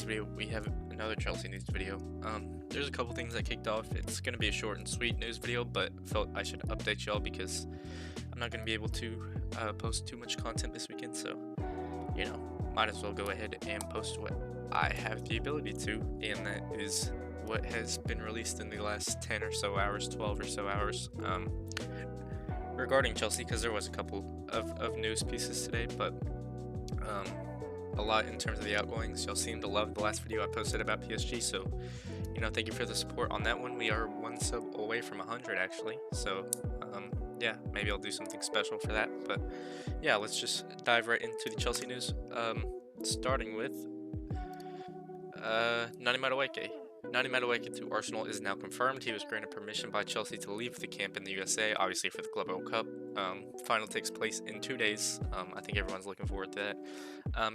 video, we have another Chelsea news video. There's a couple things that kicked off. It's going to be a short and sweet news video, but felt I should update y'all because I'm not going to be able to post too much content this weekend, so, might as well go ahead and post what I have the ability to, and that is what has been released in the last 10 or so hours, 12 or so hours, regarding Chelsea, because there was a couple of news pieces today, but a lot in terms of the outgoings. Y'all seem to love the last video I posted about PSG, so thank you for the support on that one. We are one sub away from 100 actually, so yeah, maybe I'll do something special for that. But yeah, let's just dive right into the Chelsea news, starting with Madueke. Madueke to Arsenal is now confirmed. He was granted permission by Chelsea to leave the camp in the USA, obviously for the Club World Cup. Final takes place in 2 days. I think everyone's looking forward to that.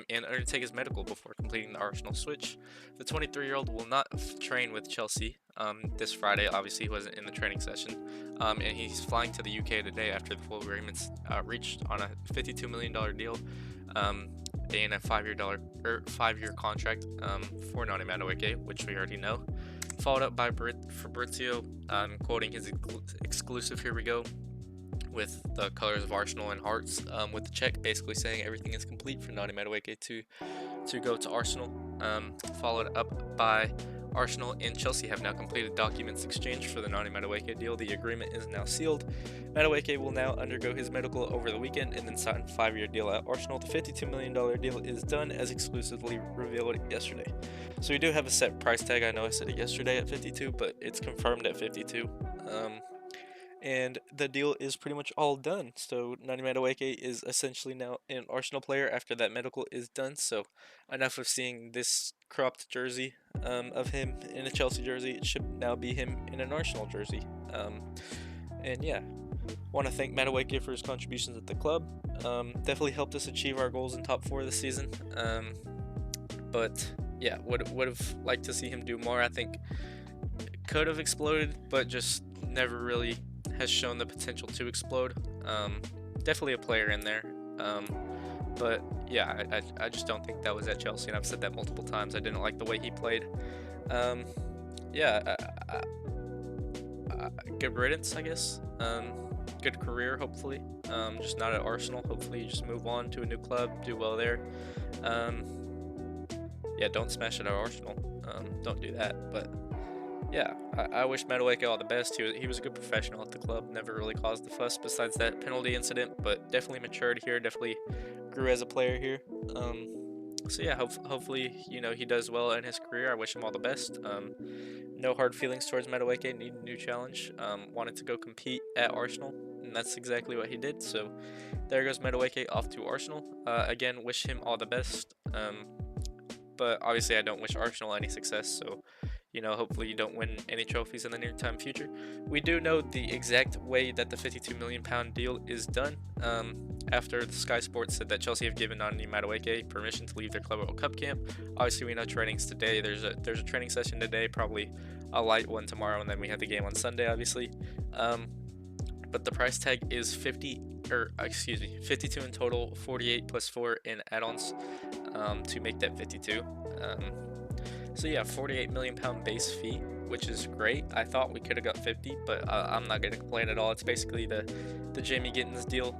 And undertake his medical before completing the Arsenal switch. The 23-year-old will not train with Chelsea this Friday. Obviously, he wasn't in the training session. And he's flying to the UK today after the full agreements reached on a $52 million deal. And a five-year contract for Madueke, which we already know. Followed up by Fabrizio, quoting his exclusive, here we go, with the colors of Arsenal and hearts, with the check basically saying everything is complete for Madueke to go to Arsenal. Followed up by Arsenal and Chelsea have now completed documents exchanged for the Madueke deal. The agreement is now sealed. Madueke will now undergo his medical over the weekend and then sign a 5-year deal at Arsenal. The $52 million deal is done as exclusively revealed yesterday. So we do have a set price tag. I know I said it yesterday at 52, but it's confirmed at 52. And the deal is pretty much all done. So Madueke is essentially now an Arsenal player after that medical is done. So enough of seeing this cropped jersey of him in a Chelsea jersey. It should now be him in an Arsenal jersey. And yeah, want to thank Madueke for his contributions at the club. Definitely helped us achieve our goals in top 4 this season. But yeah, would have liked to see him do more. I think could have exploded, but just never really has shown the potential to explode. Definitely a player in there. But yeah, I just don't think that was at Chelsea, and I've said that multiple times. I didn't like the way he played. Yeah, good riddance, I guess. Good career, hopefully. Just not at Arsenal. Hopefully you just move on to a new club, do well there. Yeah, don't smash it at Arsenal. Don't do that, but yeah, I wish Madueke all the best. He was a good professional at the club, never really caused a fuss besides that penalty incident, but definitely matured here, definitely grew as a player here. So yeah, hopefully, he does well in his career. I wish him all the best. No hard feelings towards Madueke, need a new challenge. Wanted to go compete at Arsenal, and that's exactly what he did. So there goes Madueke off to Arsenal. Again, wish him all the best. But obviously I don't wish Arsenal any success, so hopefully you don't win any trophies in the near-time future. We do know the exact way that the £52 million deal is done. After the Sky Sports said that Chelsea have given Madueke permission to leave their Club World Cup camp. Obviously, we know training's today. There's a training session today, probably a light one tomorrow, and then we have the game on Sunday, obviously. But the price tag is 52 in total, 48 plus 4 in add-ons to make that 52. So yeah, £48 million base fee, which is great. I thought we could have got 50, but I'm not going to complain at all. It's basically the Jamie Gittins deal.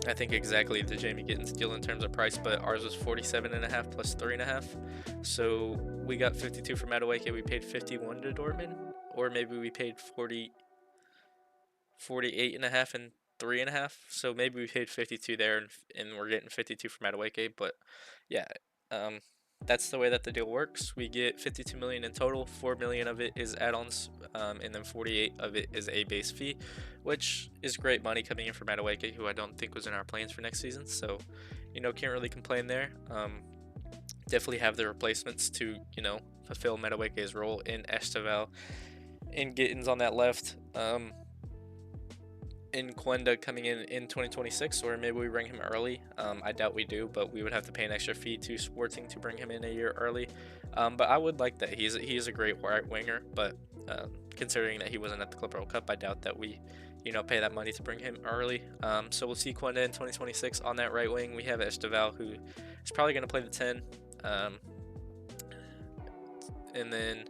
I think exactly the Jamie Gittins deal in terms of price, but ours was 47.5 plus 3.5. So we got 52 for Madueke. We paid 51 to Dortmund, or maybe we paid 48.5 and 3.5. So maybe we paid 52 there, and we're getting 52 for Madueke. But yeah, that's the way that the deal works. We get 52 million in total. 4 million of it is add-ons, and then 48 of it is a base fee, which is great money coming in for Madueke, who I don't think was in our plans for next season. So, can't really complain there. Definitely have the replacements to, fulfill Madueke's role in Esteval and Gittins on that left. In Quenda coming in 2026, or maybe we bring him early. I doubt we do, but we would have to pay an extra fee to Sporting to bring him in a year early. But I would like that. He's a great right winger, but considering that he wasn't at the Club World Cup, I doubt that we pay that money to bring him early. So we'll see Quenda in 2026 on that right wing. We have Esteval, who is probably going to play the 10. and then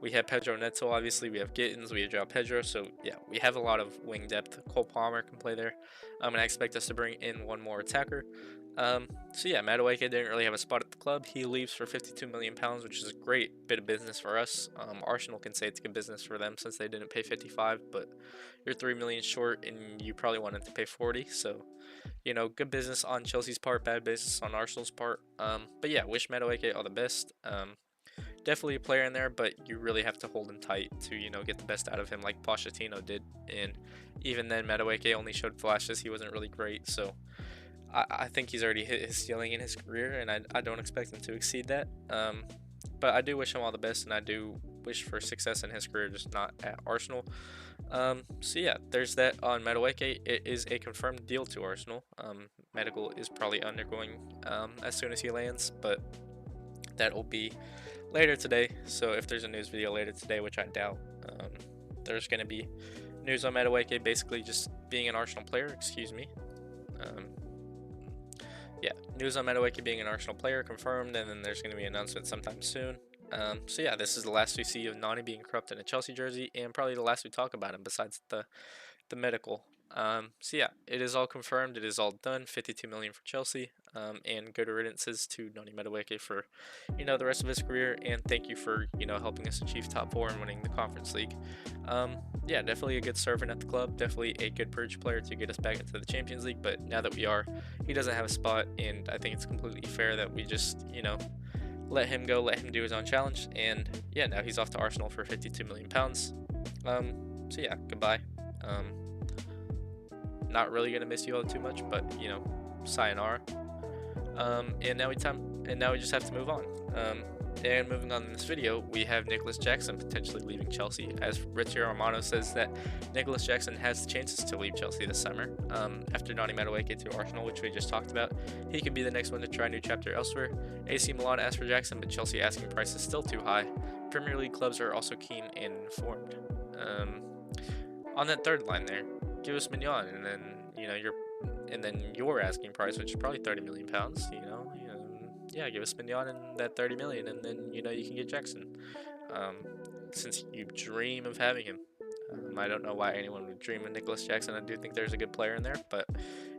we have Pedro Neto. Obviously, we have Gittins, we have João Pedro. So yeah, we have a lot of wing depth. Cole Palmer can play there. And I expect us to bring in one more attacker. So yeah, Madueke didn't really have a spot at the club. He leaves for 52 million pounds, which is a great bit of business for us. Arsenal can say it's good business for them since they didn't pay 55, but you're 3 million short, and you probably wanted to pay 40. So good business on Chelsea's part, bad business on Arsenal's part. But yeah, wish Madueke all the best. Definitely a player in there, but you really have to hold him tight to get the best out of him, like Pochettino did. And even then, Madueke only showed flashes. He wasn't really great, so I think he's already hit his ceiling in his career, and I don't expect him to exceed that. But I do wish him all the best, and I do wish for success in his career, just not at Arsenal. So yeah, there's that on Madueke. It is a confirmed deal to Arsenal. Medical is probably undergoing as soon as he lands, but that will be later today. So if there's a news video later today, which I doubt, there's going to be news on Madueke basically just being an Arsenal player. Excuse me. Yeah, news on Madueke being an Arsenal player confirmed, and then there's going to be an announcement sometime soon. So yeah, this is the last we see of Nani being corrupt in a Chelsea jersey, and probably the last we talk about him besides the medical. So yeah, it is all confirmed. It is all done. 52 million for Chelsea, and good riddances to Noni Madueke for the rest of his career. And thank you for helping us achieve top four and winning the Conference League. Yeah, definitely a good servant at the club. Definitely a good bridge player to get us back into the Champions League. But now that we are, he doesn't have a spot, and I think it's completely fair that we just let him go, let him do his own challenge. And yeah, now he's off to Arsenal for 52 million pounds. So yeah, goodbye. Not really gonna miss you all too much, but sayonara. And now we just have to move on. And moving on in this video, we have Nicolas Jackson potentially leaving Chelsea, as Rizio Romano says that Nicolas Jackson has the chances to leave Chelsea this summer. After Noni Madueke to Arsenal, which we just talked about, he could be the next one to try a new chapter elsewhere. AC Milan asked for Jackson, but Chelsea asking price is still too high. Premier League clubs are also keen and informed. On that third line there, give us Mignon, and then your asking price, which is probably 30 million pounds. Yeah, give us Mignon and that 30 million, and then you can get Jackson. Since you dream of having him, I don't know why anyone would dream of Nicolas Jackson. I do think there's a good player in there, but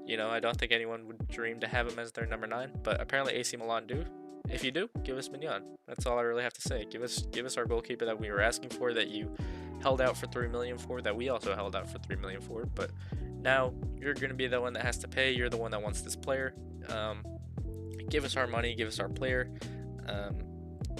I don't think anyone would dream to have him as their number 9. But apparently AC Milan do. If you do, give us Mignon. That's all I really have to say. Give us our goalkeeper that we were asking for, that you held out for 3 million for, that we also held out for 3 million for. But now you're going to be the one that has to pay. You're the one that wants this player. Give us our money. Give us our player.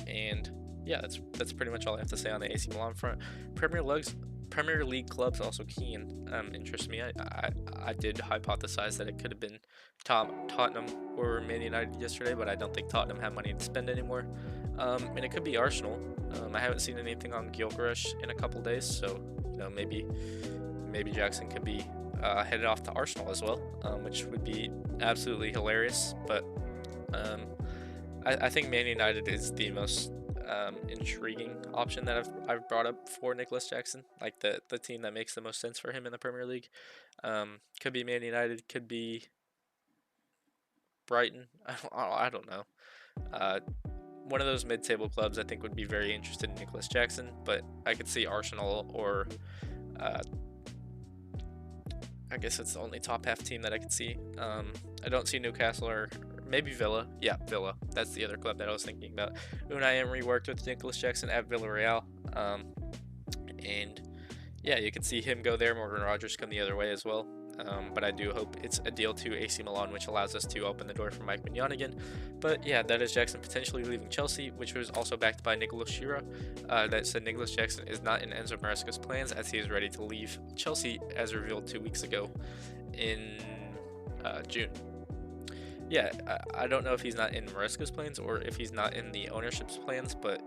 And yeah, that's pretty much all I have to say on the AC Milan front. Premier League clubs also keen interest me. I did hypothesize that it could have been Tottenham or Man United yesterday, but I don't think Tottenham have money to spend anymore. And it could be Arsenal. I haven't seen anything on Gyökeres in a couple days, so maybe Jackson could be headed off to Arsenal as well, which would be absolutely hilarious. But I think Man United is the most intriguing option that I've brought up for Nicolas Jackson, like the team that makes the most sense for him in the Premier League. Could be Man United, could be Brighton. I don't know. One of those mid-table clubs I think would be very interested in Nicolas Jackson, but I could see Arsenal or I guess it's the only top half team that I could see. I don't see Newcastle or maybe Villa. Yeah, Villa. That's the other club that I was thinking about. Unai Emery worked with Nicolas Jackson at Villarreal. And yeah, you could see him go there. Morgan Rogers come the other way as well. But I do hope it's a deal to AC Milan, which allows us to open the door for Mike Mignon again. But yeah, that is Jackson potentially leaving Chelsea, which was also backed by Nicolas Shearer. That said Nicolas Jackson is not in Enzo Maresca's plans, as he is ready to leave Chelsea, as revealed 2 weeks ago in June. Yeah, I don't know if he's not in Maresca's plans or if he's not in the ownership's plans, but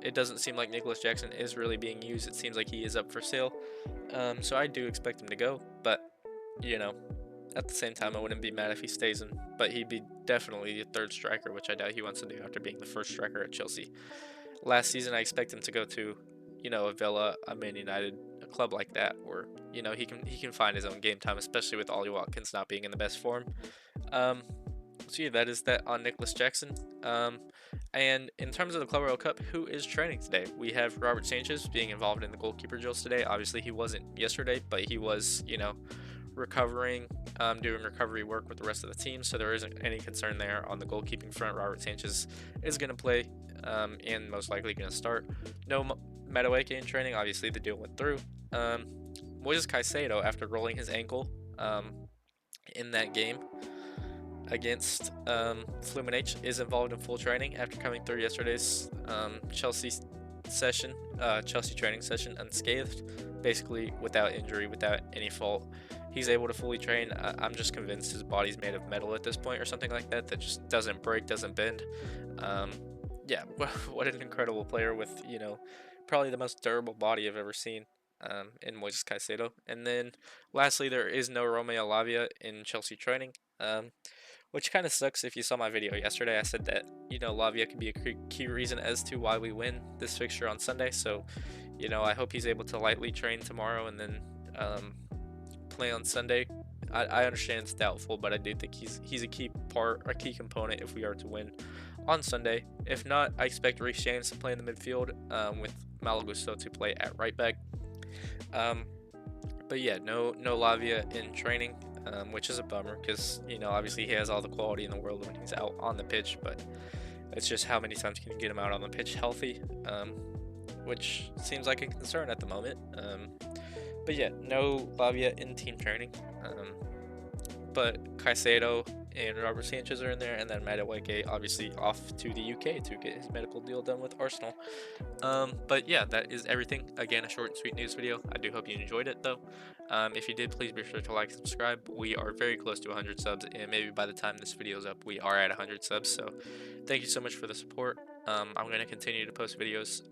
it doesn't seem like Nicolas Jackson is really being used. It seems like he is up for sale. So I do expect him to go, but at the same time, I wouldn't be mad if he stays in, but he'd be definitely the third striker, which I doubt he wants to do after being the first striker at Chelsea. Last season, I expect him to go to, a Villa, a Man United, a club like that, where, he can find his own game time, especially with Ollie Watkins not being in the best form. So yeah, that is that on Nicolas Jackson. And in terms of the Club World Cup, who is training today? We have Robert Sanchez being involved in the goalkeeper drills today. Obviously, he wasn't yesterday, but he was, recovering, doing recovery work with the rest of the team. So there isn't any concern there on the goalkeeping front. Robert Sanchez is going to play and most likely going to start. No Madueke in training. Obviously, the deal went through. Moises Caicedo, after rolling his ankle in that game against Fluminense, is involved in full training after coming through yesterday's Chelsea Chelsea training session unscathed, basically without injury, without any fault. He's able to fully train. I'm just convinced his body's made of metal at this point, or something like that, that just doesn't break, doesn't bend. Um, yeah, what an incredible player with, probably the most durable body I've ever seen in Moises Caicedo. And then lastly, there is no Romeo Lavia in Chelsea training. Which kind of sucks. If you saw my video yesterday, I said that, Lavia could be a key reason as to why we win this fixture on Sunday. So, I hope he's able to lightly train tomorrow and then play on Sunday. I understand it's doubtful, but I do think he's a key component if we are to win on Sunday. If not, I expect Reece James to play in the midfield with Malagusto to play at right back. But yeah, no Lavia in training, which is a bummer because, obviously he has all the quality in the world when he's out on the pitch, but it's just how many times can you get him out on the pitch healthy, which seems like a concern at the moment. But yeah, no Lavia in team training. But Caicedo and Robert Sanchez are in there, and then Madueke obviously off to the UK to get his medical deal done with Arsenal. But yeah, that is everything. Again, a short and sweet news video. I do hope you enjoyed it though. If you did, please be sure to like and subscribe. We are very close to 100 subs, and maybe by the time this video is up, we are at 100 subs. So thank you so much for the support. I'm going to continue to post videos.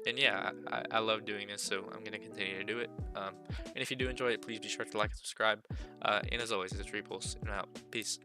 And yeah, I love doing this, so I'm going to continue to do it. And if you do enjoy it, please be sure to like and subscribe. And as always, it's Repulse, and I'm out. Peace.